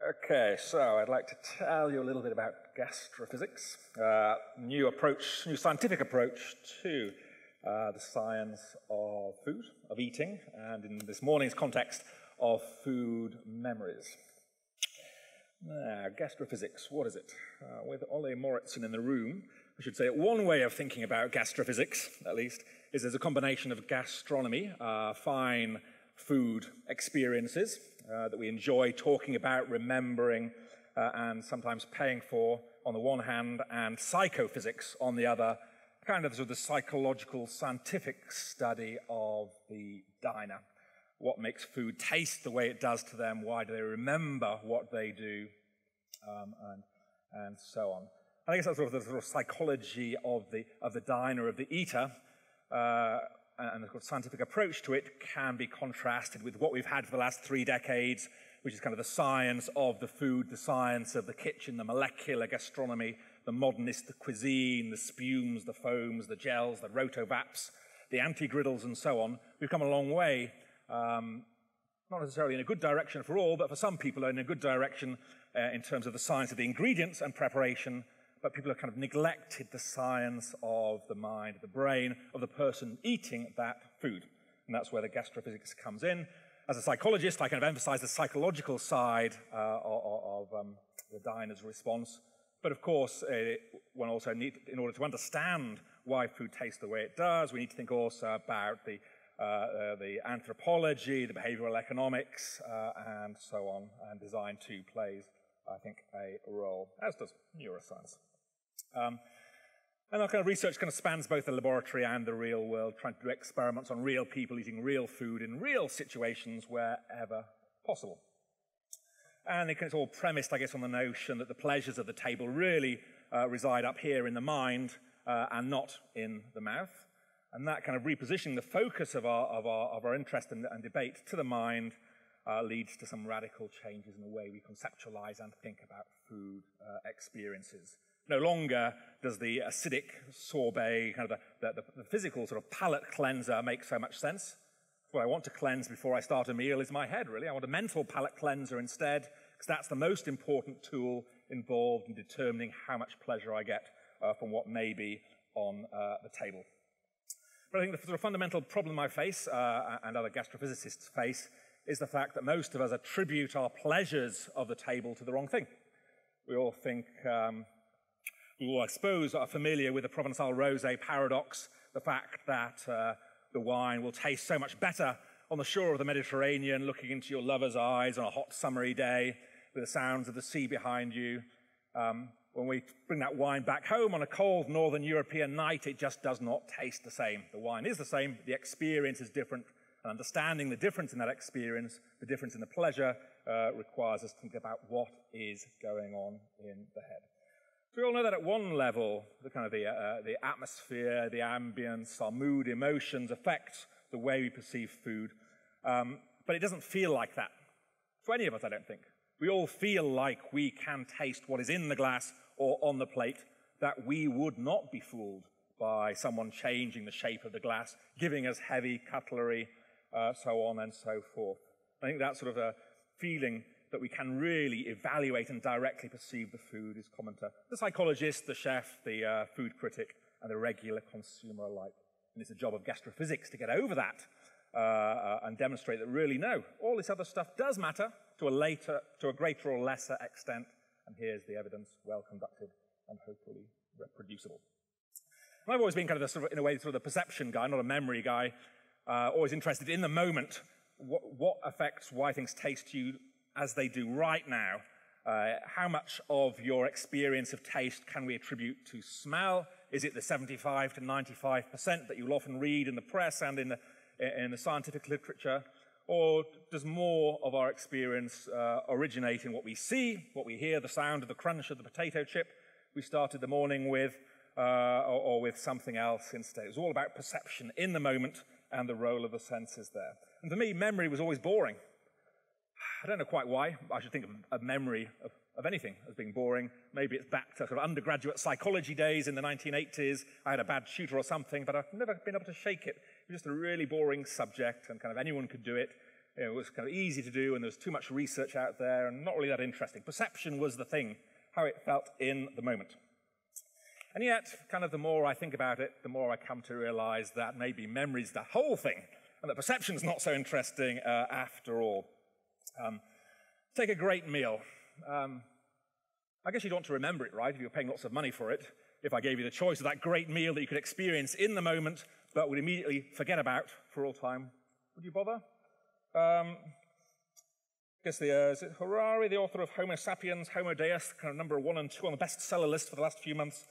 Okay, so I'd like to tell you a little bit about gastrophysics, new scientific approach to the science of food, of eating, and in this morning's context of food memories. Now, gastrophysics, what is it? With Ole Moritzen in the room, I should say that one way of thinking about gastrophysics, at least, is there's a combination of gastronomy, fine food experiences that we enjoy talking about, remembering, and sometimes paying for on the one hand, and psychophysics on the other, kind of sort of the psychological, scientific study of the diner. What makes food taste the way it does to them? Why do they remember what they do? And so on. I guess that's sort of the sort of psychology of the diner, of the eater, and the scientific approach to it can be contrasted with what we've had for the last 3 decades, which is kind of the science of the food, the science of the kitchen, the molecular gastronomy, the modernist, the cuisine, the spumes, the foams, the gels, the rotovaps, the anti-griddles, and so on. We've come a long way, not necessarily in a good direction for all, but for some people in a good direction in terms of the science of the ingredients and preparation, but people have kind of neglected the science of the mind, of the brain, of the person eating that food. And that's where the gastrophysics comes in. As a psychologist, I kind of emphasize the psychological side of the diner's response. But of course, one also needs, in order to understand why food tastes the way it does, we need to think also about the anthropology, the behavioral economics, and so on. And design too plays, I think, a role, as does neuroscience. And our kind of research kind of spans both the laboratory and the real world, trying to do experiments on real people eating real food in real situations wherever possible. And it's all premised, I guess, on the notion that the pleasures of the table really reside up here in the mind and not in the mouth. And that kind of repositioning the focus of our interest and debate to the mind leads to some radical changes in the way we conceptualize and think about food experiences. No longer does the acidic sorbet, kind of the physical sort of palate cleanser make so much sense. What I want to cleanse before I start a meal is my head, really. I want a mental palate cleanser instead, because that's the most important tool involved in determining how much pleasure I get from what may be on the table. But I think the sort of fundamental problem I face, and other gastrophysicists face, is the fact that most of us attribute our pleasures of the table to the wrong thing. We all think, we all, I suppose, are familiar with the Provençal rosé paradox, the fact that the wine will taste so much better on the shore of the Mediterranean, looking into your lover's eyes on a hot summery day, with the sounds of the sea behind you. When we bring that wine back home on a cold northern European night, it just does not taste the same. The wine is the same, the experience is different, and understanding the difference in that experience, the difference in the pleasure, requires us to think about what is going on in the head. So we all know that at one level, the kind of the atmosphere, the ambience, our mood, emotions affect the way we perceive food. But it doesn't feel like that for any of us, I don't think. We all feel like we can taste what is in the glass or on the plate, that we would not be fooled by someone changing the shape of the glass, giving us heavy cutlery, so on and so forth. I think that sort of a feeling that we can really evaluate and directly perceive the food is common to the psychologist, the chef, the food critic, and the regular consumer alike. And it's a job of gastrophysics to get over that and demonstrate that really, no, all this other stuff does matter to a greater or lesser extent. And here's the evidence, well conducted and hopefully reproducible. And I've always been kind of in a way, sort of the perception guy, not a memory guy, always interested in the moment, what affects why things taste to you as they do right now. How much of your experience of taste can we attribute to smell? Is it the 75 to 95% that you'll often read in the press and in the scientific literature? Or does more of our experience originate in what we see, what we hear, the sound of the crunch of the potato chip we started the morning with, or with something else instead? It was all about perception in the moment and the role of the senses there. And for me, memory was always boring. I don't know quite why. I should think of memory of anything as being boring. Maybe it's back to sort of undergraduate psychology days in the 1980s. I had a bad tutor or something, but I've never been able to shake it. It was just a really boring subject, and kind of anyone could do it. it was kind of easy to do, and there was too much research out there, and not really that interesting. Perception was the thing, how it felt in the moment. And yet, kind of the more I think about it, the more I come to realize that maybe memory's the whole thing, and that perception's not so interesting after all. Take a great meal. I guess you'd want to remember it, right, if you're paying lots of money for it. If I gave you the choice of that great meal that you could experience in the moment, but would immediately forget about for all time, would you bother? I guess is it Harari, the author of Homo Sapiens, Homo Deus, kind of number 1 and 2 on the bestseller list for the last few months,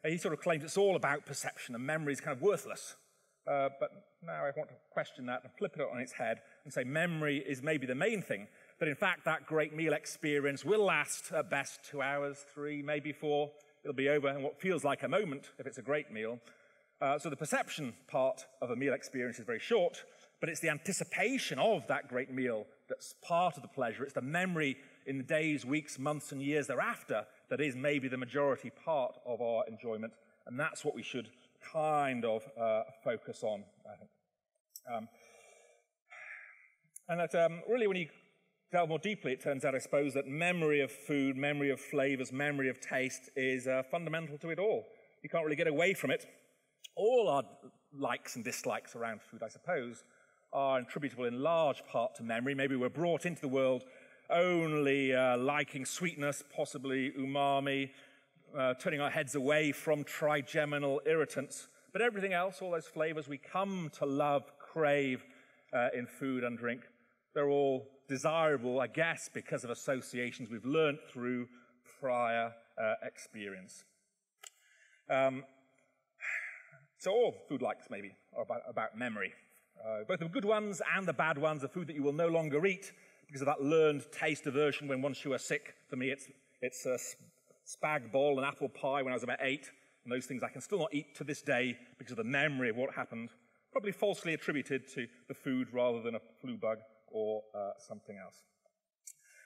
he sort of claims it's all about perception and memory is kind of worthless. But now I want to question that and flip it on its head and say memory is maybe the main thing, that in fact that great meal experience will last at best 2 hours, 3, maybe 4. It'll be over in what feels like a moment if it's a great meal. So the perception part of a meal experience is very short, but it's the anticipation of that great meal that's part of the pleasure. It's the memory in the days, weeks, months, and years thereafter that is maybe the majority part of our enjoyment, and that's what we should kind of focus on, I think. And that really, when you delve more deeply, it turns out, I suppose, that memory of food, memory of flavors, memory of taste is fundamental to it all. You can't really get away from it. All our likes and dislikes around food, I suppose, are attributable in large part to memory. Maybe we're brought into the world only liking sweetness, possibly umami, turning our heads away from trigeminal irritants. But everything else, all those flavors we come to love, crave in food and drink, they're all desirable, I guess, because of associations we've learnt through prior experience. So all food likes, maybe, are about memory. Both the good ones and the bad ones, the food that you will no longer eat because of that learned taste aversion when once you were sick. For me, it's a spag bol and apple pie when I was about 8, and those things I can still not eat to this day because of the memory of what happened, probably falsely attributed to the food rather than a flu bug or something else.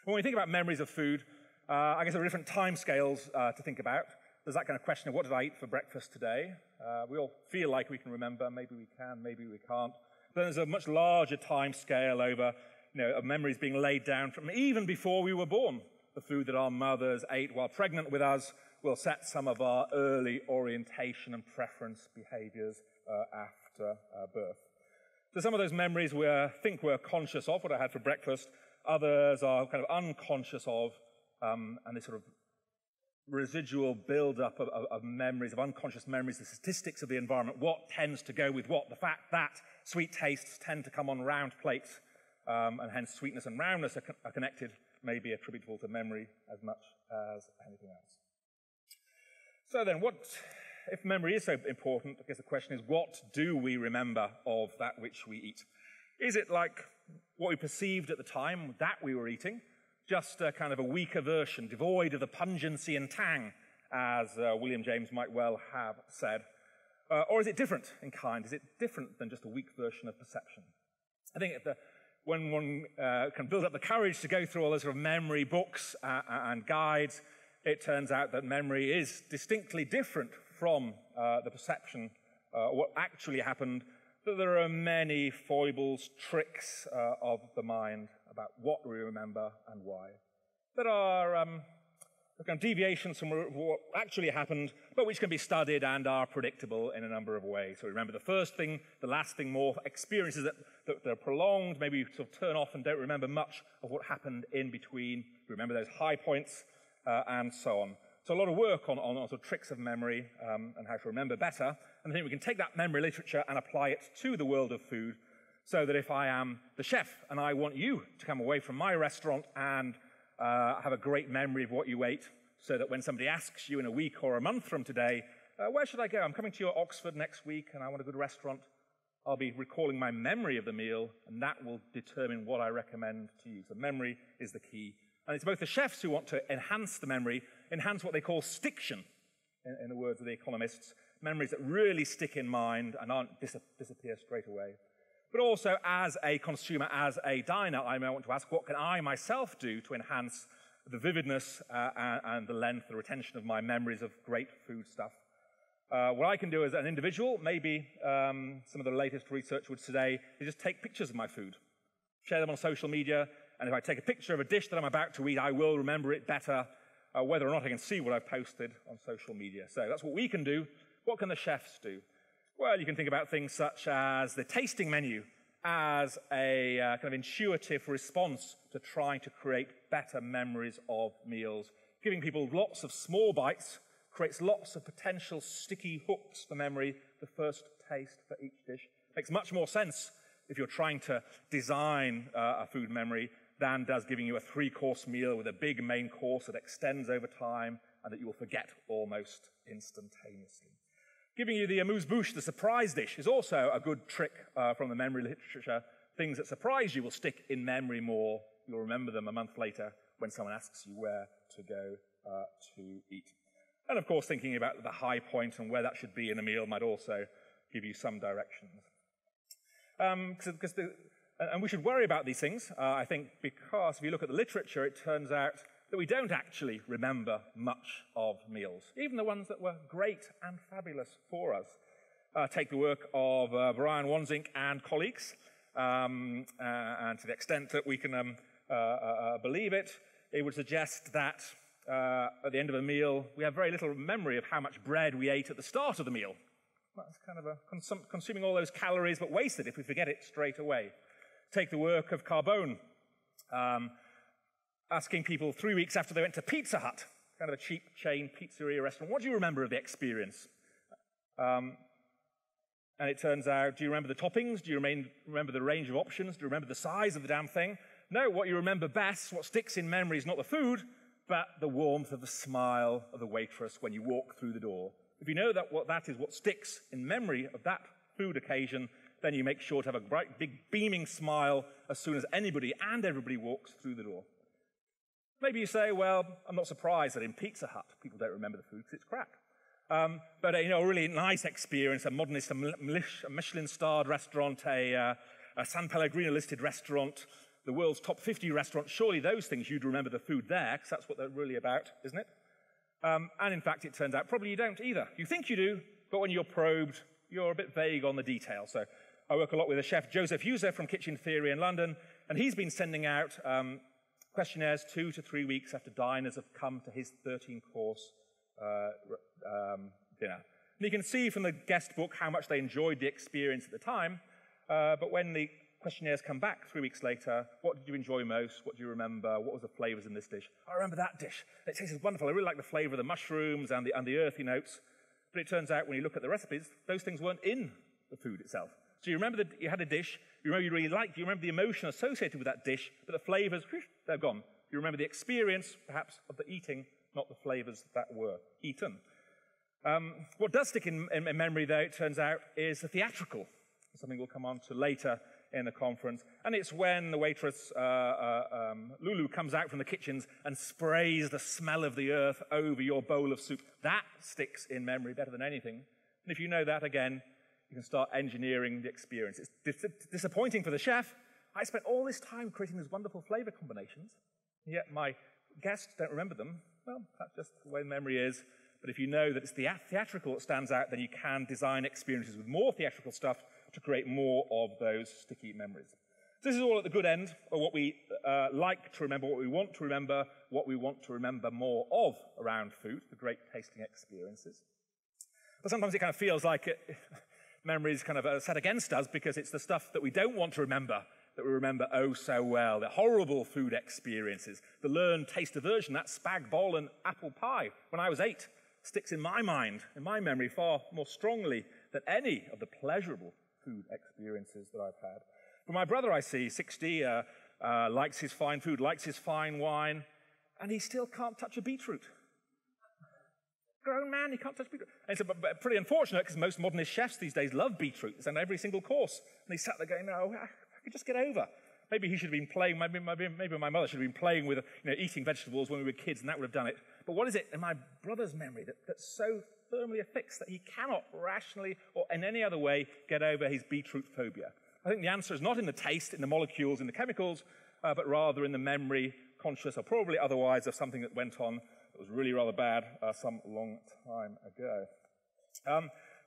When we think about memories of food, I guess there are different time scales to think about. There's that kind of question of what did I eat for breakfast today? We all feel like we can remember. Maybe we can, maybe we can't. But there's a much larger time scale over, of memories being laid down from even before we were born. The food that our mothers ate while pregnant with us will set some of our early orientation and preference behaviors after birth. So some of those memories we think we're conscious of, what I had for breakfast. Others are kind of unconscious of, and they sort of residual build-up of memories, of unconscious memories, the statistics of the environment, what tends to go with what, the fact that sweet tastes tend to come on round plates, and hence sweetness and roundness are connected, may be attributable to memory as much as anything else. So then, if memory is so important, I guess the question is, what do we remember of that which we eat? Is it like what we perceived at the time that we were eating, just a kind of a weaker version, devoid of the pungency and tang, as William James might well have said? Or is it different in kind? Is it different than just a weak version of perception? I think when one can build up the courage to go through all those sort of memory books and guides, it turns out that memory is distinctly different from the perception, what actually happened, that there are many foibles, tricks of the mind about what we remember and why. There are kind of deviations from what actually happened, but which can be studied and are predictable in a number of ways. So remember the first thing, the last thing more, experiences that are prolonged, maybe you sort of turn off and don't remember much of what happened in between. Remember those high points and so on. So a lot of work on sort of tricks of memory and how to remember better. And I think we can take that memory literature and apply it to the world of food, so that if I am the chef and I want you to come away from my restaurant and have a great memory of what you ate, so that when somebody asks you in a week or a month from today, where should I go? I'm coming to your Oxford next week and I want a good restaurant. I'll be recalling my memory of the meal, and that will determine what I recommend to you. So memory is the key. And it's both the chefs who want to enhance the memory, enhance what they call stiction, in the words of the economists, memories that really stick in mind and aren't disappear straight away. But also, as a consumer, as a diner, I may want to ask, what can I myself do to enhance the vividness and the length, the retention of my memories of great food stuff? What I can do as an individual, maybe some of the latest research would say, is just take pictures of my food. share them on social media, and if I take a picture of a dish that I'm about to eat, I will remember it better, whether or not I can see what I've posted on social media. So that's what we can do. What can the chefs do? Well, you can think about things such as the tasting menu as a kind of intuitive response to trying to create better memories of meals. Giving people lots of small bites creates lots of potential sticky hooks for memory, the first taste for each dish. Makes much more sense if you're trying to design a food memory than does giving you a 3-course meal with a big main course that extends over time and that you will forget almost instantaneously. Giving you the amuse-bouche, the surprise dish, is also a good trick from the memory literature. Things that surprise you will stick in memory more. You'll remember them a month later when someone asks you where to go to eat. And of course, thinking about the high point and where that should be in a meal might also give you some directions. And we should worry about these things, I think, because if you look at the literature, it turns out that we don't actually remember much of meals, even the ones that were great and fabulous for us. Take the work of Brian Wanzink and colleagues, and to the extent that we can believe it, it would suggest that at the end of a meal, we have very little memory of how much bread we ate at the start of the meal. That's kind of consuming all those calories, but wasted if we forget it straight away. Take the work of Carbone, asking people 3 weeks after they went to Pizza Hut, kind of a cheap chain pizzeria restaurant, what do you remember of the experience? And it turns out, do you remember the toppings? Do you remember the range of options? Do you remember the size of the damn thing? No, what you remember best, what sticks in memory is not the food, but the warmth of the smile of the waitress when you walk through the door. If you know that what sticks in memory of that food occasion, then you make sure to have a bright, big, beaming smile as soon as anybody and everybody walks through the door. Maybe you say, well, I'm not surprised that in Pizza Hut people don't remember the food because it's crap. But a really nice experience, a modernist, a Michelin-starred restaurant, a San Pellegrino-listed restaurant, the world's top 50 restaurant, surely those things you'd remember the food there, because that's what they're really about, isn't it? And in fact, it turns out probably you don't either. You think you do, but when you're probed, you're a bit vague on the details. So I work a lot with a chef, Joseph User from Kitchen Theory in London, and he's been sending out questionnaires 2 to 3 weeks after diners have come to his 13-course dinner. And you can see from the guest book how much they enjoyed the experience at the time, but when the questionnaires come back 3 weeks later, what did you enjoy most? What do you remember? What was the flavors in this dish? I remember that dish. It tasted wonderful. I really like the flavor of the mushrooms and the earthy notes. But it turns out when you look at the recipes, those things weren't in the food itself. So you remember that you had a dish, you remember you really liked, you remember the emotion associated with that dish, but the flavors, they're gone. You remember the experience, perhaps, of the eating, not the flavors that were eaten. What does stick in memory, though, it turns out, is the theatrical, something we'll come on to later in the conference. And it's when the waitress, Lulu, comes out from the kitchens and sprays the smell of the earth over your bowl of soup. That sticks in memory better than anything. And if you know that, again, you can start engineering the experience. It's disappointing for the chef. I spent all this time creating these wonderful flavor combinations, and yet my guests don't remember them. Well, that's just the way memory is. But if you know that it's the theatrical that stands out, then you can design experiences with more theatrical stuff to create more of those sticky memories. So this is all at the good end of what we like to remember, what we want to remember more of around food, the great tasting experiences. But sometimes it kind of feels like memory is kind of set against us because it's the stuff that we don't want to remember that we remember oh so well, the horrible food experiences, the learned taste aversion, that spag bol and apple pie when I was 8 sticks in my mind, in my memory, far more strongly than any of the pleasurable food experiences that I've had. For my brother, I see, 60, likes his fine food, likes his fine wine, and he still can't touch a beetroot. Grown man, he can't touch beetroot. And it's pretty unfortunate because most modernist chefs these days love beetroot. It's on every single course. And he sat there going, no, I could just get over. Maybe he should have been playing, maybe my mother should have been playing with, eating vegetables when we were kids, and that would have done it. But what is it in my brother's memory that's so firmly affixed that he cannot rationally or in any other way get over his beetroot phobia? I think the answer is not in the taste, in the molecules, in the chemicals, but rather in the memory, conscious or probably otherwise, of something that went on that was really rather bad some long time ago.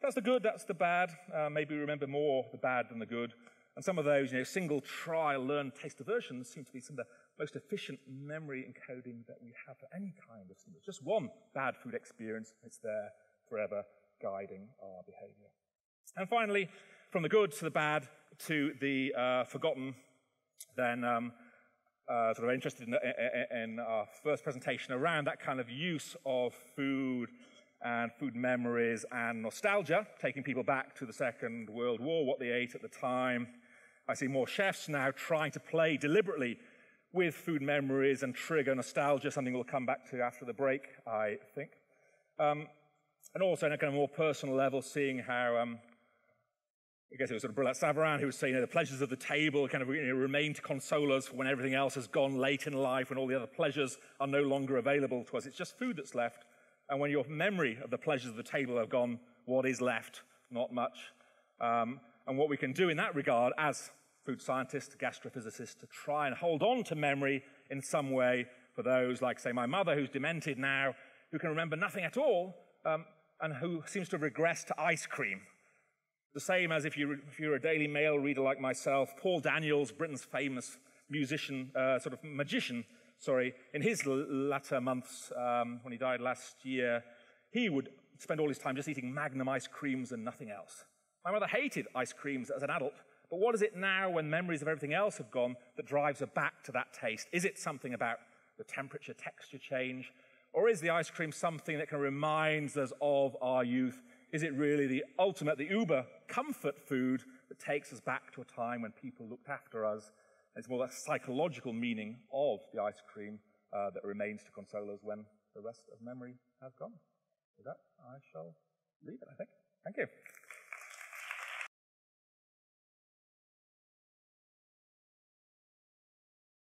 That's the good, that's the bad. Maybe we remember more the bad than the good. And some of those, single trial learned taste diversions seem to be some of the most efficient memory encoding that we have for any kind of stimulus. Just one bad food experience, it's there forever guiding our behavior. And finally, from the good to the bad to the forgotten, then sort of interested in our first presentation around that kind of use of food and food memories and nostalgia, taking people back to the Second World War, what they ate at the time. I see more chefs now trying to play deliberately with food memories and trigger nostalgia, something we'll come back to after the break, I think. And also on a kind of more personal level, seeing how, I guess it was sort of Brillat Savarin who was saying the pleasures of the table kind of remain to console us when everything else has gone late in life, when all the other pleasures are no longer available to us. It's just food that's left. And when your memory of the pleasures of the table have gone, what is left? Not much. And what we can do in that regard as food scientists, gastrophysicists, to try and hold on to memory in some way for those like, say, my mother, who's demented now, who can remember nothing at all, and who seems to have regressed to ice cream. The same as if you're a Daily Mail reader like myself, Paul Daniels, Britain's famous musician, sort of magician, sorry, in his latter months, when he died last year, he would spend all his time just eating Magnum ice creams and nothing else. My mother hated ice creams as an adult, but what is it now when memories of everything else have gone that drives her back to that taste? Is it something about the temperature, texture change? Or is the ice cream something that can remind us of our youth? Is it really the ultimate, the uber comfort food that takes us back to a time when people looked after us? It's more that psychological meaning of the ice cream that remains to console us when the rest of memory has gone. With that, I shall leave it, I think. Thank you.